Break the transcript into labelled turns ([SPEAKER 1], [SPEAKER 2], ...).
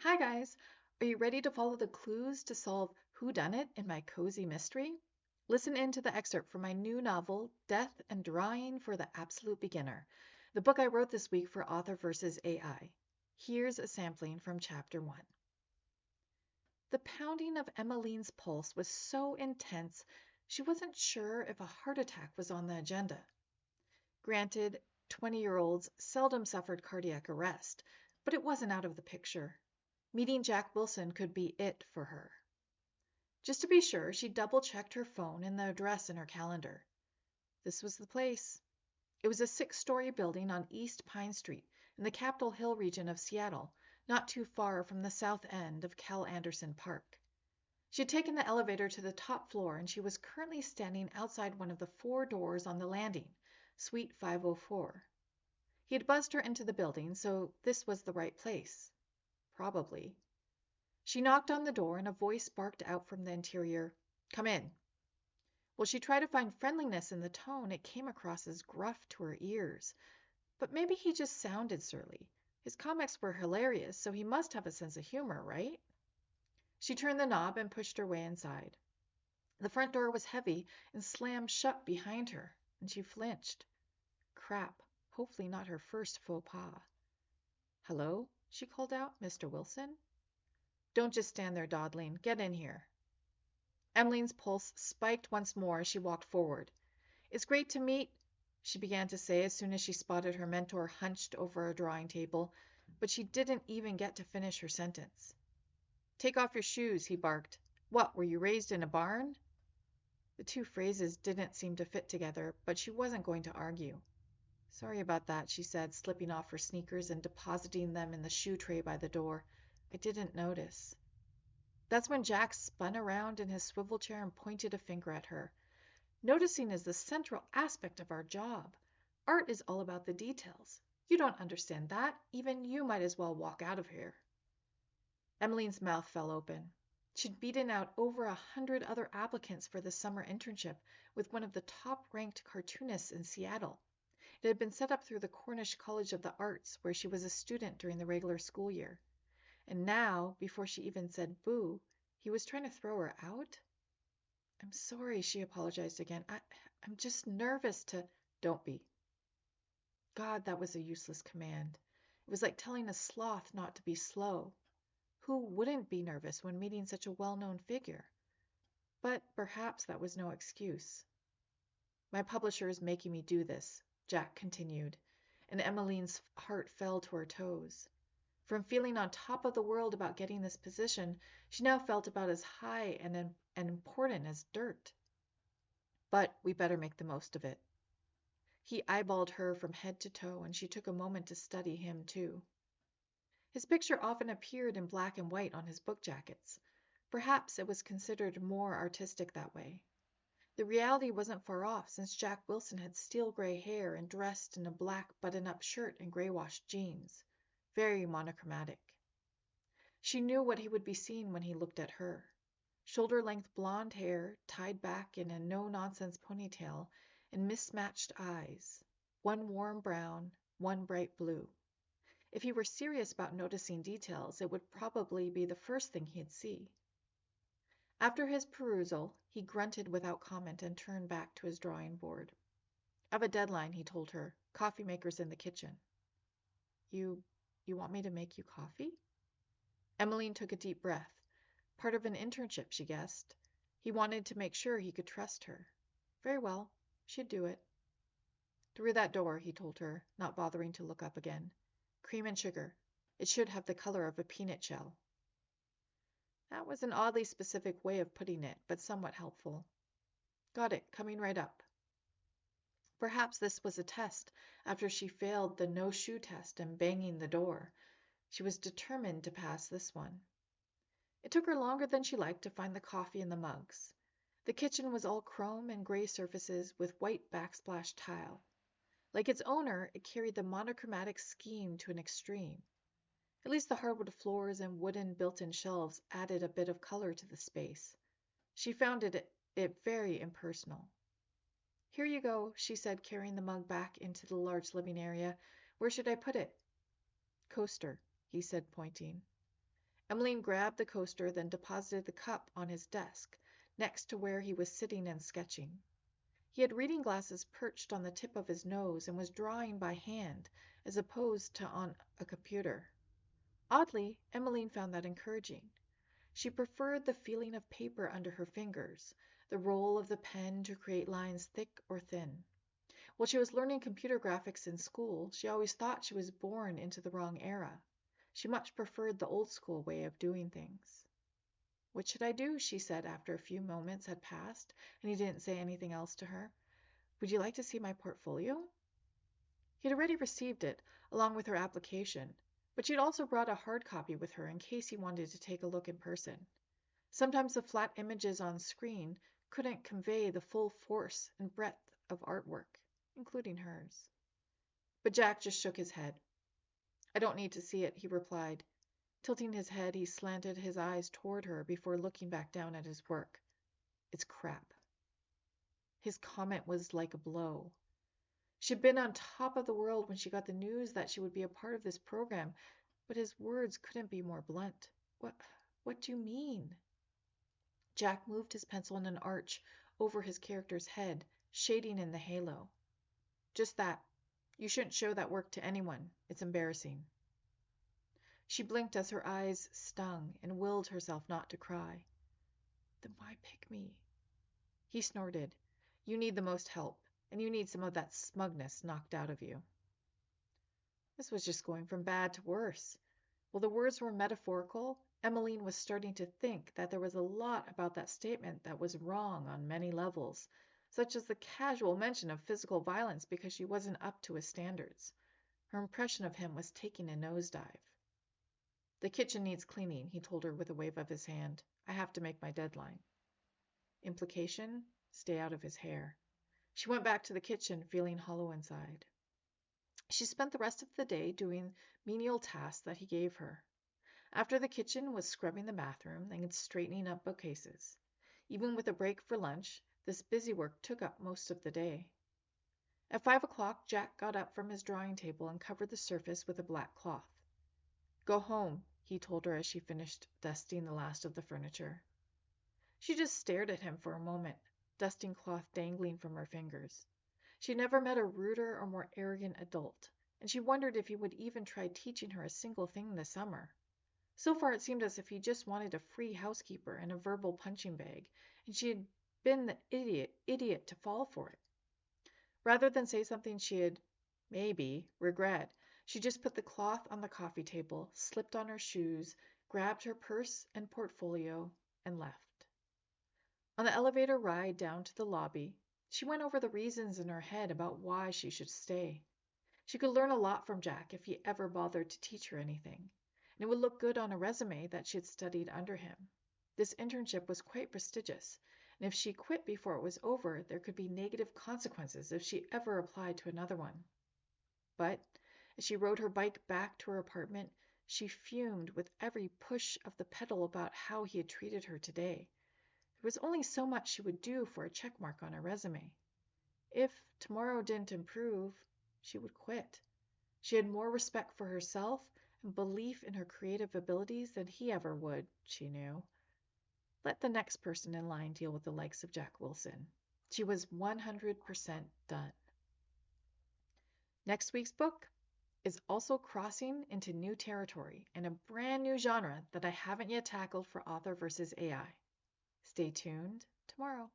[SPEAKER 1] Hi guys! Are you ready to follow the clues to solve whodunit in my cozy mystery? Listen in to the excerpt from my new novel, Death and Drawing for the Absolute Beginner, the book I wrote this week for Author vs. AI. Here's a sampling from Chapter 1. The pounding of Emaline's pulse was so intense she wasn't sure if a heart attack was on the agenda. Granted, 20-year-olds seldom suffered cardiac arrest, but it wasn't out of the picture. Meeting Jack Wilson could be it for her. Just to be sure, she double-checked her phone and the address in her calendar. This was the place. It was a 6-story building on East Pine Street in the Capitol Hill region of Seattle, not too far from the south end of Cal Anderson Park. She had taken the elevator to the top floor and she was currently standing outside one of the 4 doors on the landing, Suite 504. He had buzzed her into the building, so this was the right place. Probably. She knocked on the door and a voice barked out from the interior, "Come in." While she tried to find friendliness in the tone, it came across as gruff to her ears. But maybe he just sounded surly. His comics were hilarious, so he must have a sense of humor, right? She turned the knob and pushed her way inside. The front door was heavy and slammed shut behind her, and she flinched. Crap, hopefully not her first faux pas. "Hello?" she called out. "Mr. Wilson?" "Don't just stand there dawdling. Get in here." Emeline's pulse spiked once more as she walked forward. "It's great to meet," she began to say as soon as she spotted her mentor hunched over a drawing table, but she didn't even get to finish her sentence. "Take off your shoes," he barked. "What, were you raised in a barn?" The two phrases didn't seem to fit together, but she wasn't going to argue. "Sorry about that," she said, slipping off her sneakers and depositing them in the shoe tray by the door. "I didn't notice." That's when Jack spun around in his swivel chair and pointed a finger at her. "Noticing is the central aspect of our job. Art is all about the details. You don't understand that. Even you might as well walk out of here." Emeline's mouth fell open. She'd beaten out over 100 other applicants for the summer internship with one of the top-ranked cartoonists in Seattle. It had been set up through the Cornish College of the Arts, where she was a student during the regular school year. And now, before she even said boo, he was trying to throw her out? "I'm sorry," she apologized again. I'm just nervous to—" "Don't be." God, that was a useless command. It was like telling a sloth not to be slow. Who wouldn't be nervous when meeting such a well-known figure? But perhaps that was no excuse. "My publisher is making me do this," Jack continued, and Emmeline's heart fell to her toes. From feeling on top of the world about getting this position, she now felt about as high and important as dirt. "But we better make the most of it." He eyeballed her from head to toe, and she took a moment to study him too. His picture often appeared in black and white on his book jackets. Perhaps it was considered more artistic that way. The reality wasn't far off, since Jack Wilson had steel gray hair and dressed in a black button-up shirt and gray-washed jeans. Very monochromatic. She knew what he would be seeing when he looked at her. Shoulder-length blonde hair, tied back in a no-nonsense ponytail, and mismatched eyes. One warm brown, one bright blue. If he were serious about noticing details, it would probably be the first thing he'd see. After his perusal, he grunted without comment and turned back to his drawing board. "I've a deadline," he told her. "Coffee maker's in the kitchen." You want me to make you coffee?" Emaline took a deep breath. Part of an internship, she guessed. He wanted to make sure he could trust her. Very well, she'd do it. "Through that door," he told her, not bothering to look up again. "Cream and sugar. It should have the color of a peanut shell." That was an oddly specific way of putting it, but somewhat helpful. "Got it. Coming right up." Perhaps this was a test after she failed the no-shoe test and banging the door. She was determined to pass this one. It took her longer than she liked to find the coffee and the mugs. The kitchen was all chrome and gray surfaces with white backsplash tile. Like its owner, it carried the monochromatic scheme to an extreme. At least the hardwood floors and wooden built-in shelves added a bit of color to the space. She found it very impersonal. "Here you go," she said, carrying the mug back into the large living area. "Where should I put it?" "Coaster," he said, pointing. Emaline grabbed the coaster, then deposited the cup on his desk, next to where he was sitting and sketching. He had reading glasses perched on the tip of his nose and was drawing by hand, as opposed to on a computer. Oddly, Emaline found that encouraging. She preferred the feeling of paper under her fingers, the roll of the pen to create lines thick or thin. While she was learning computer graphics in school, she always thought she was born into the wrong era. She much preferred the old school way of doing things. "What should I do?" she said after a few moments had passed and he didn't say anything else to her. "Would you like to see my portfolio?" He had already received it, along with her application, but she had also brought a hard copy with her in case he wanted to take a look in person. Sometimes the flat images on screen couldn't convey the full force and breadth of artwork, including hers. But Jack just shook his head. "I don't need to see it," he replied. Tilting his head, he slanted his eyes toward her before looking back down at his work. "It's crap." His comment was like a blow. She'd been on top of the world when she got the news that she would be a part of this program, but his words couldn't be more blunt. What do you mean?" Jack moved his pencil in an arch over his character's head, shading in the halo. "Just that. You shouldn't show that work to anyone. It's embarrassing." She blinked as her eyes stung and willed herself not to cry. "Then why pick me?" He snorted. "You need the most help, and you need some of that smugness knocked out of you." This was just going from bad to worse. While the words were metaphorical, Emaline was starting to think that there was a lot about that statement that was wrong on many levels, such as the casual mention of physical violence because she wasn't up to his standards. Her impression of him was taking a nosedive. "The kitchen needs cleaning," he told her with a wave of his hand. "I have to make my deadline." Implication? Stay out of his hair. She went back to the kitchen, feeling hollow inside. She spent the rest of the day doing menial tasks that he gave her. After the kitchen was scrubbing the bathroom and straightening up bookcases. Even with a break for lunch, this busy work took up most of the day. At 5 o'clock, Jack got up from his drawing table and covered the surface with a black cloth. "Go home," he told her as she finished dusting the last of the furniture. She just stared at him for a moment, dusting cloth dangling from her fingers. She never met a ruder or more arrogant adult, and she wondered if he would even try teaching her a single thing this summer. So far it seemed as if he just wanted a free housekeeper and a verbal punching bag, and she had been the idiot to fall for it. Rather than say something she'd, maybe, regret, she just put the cloth on the coffee table, slipped on her shoes, grabbed her purse and portfolio, and left. On the elevator ride down to the lobby, she went over the reasons in her head about why she should stay. She could learn a lot from Jack if he ever bothered to teach her anything, and it would look good on a resume that she had studied under him. This internship was quite prestigious, and if she quit before it was over, there could be negative consequences if she ever applied to another one. But as she rode her bike back to her apartment, she fumed with every push of the pedal about how he had treated her today. There was only so much she would do for a check mark on her resume. If tomorrow didn't improve, she would quit. She had more respect for herself and belief in her creative abilities than he ever would, she knew. Let the next person in line deal with the likes of Jack Wilson. She was 100% done. Next week's book is also crossing into new territory and a brand new genre that I haven't yet tackled for Author versus AI. Stay tuned tomorrow.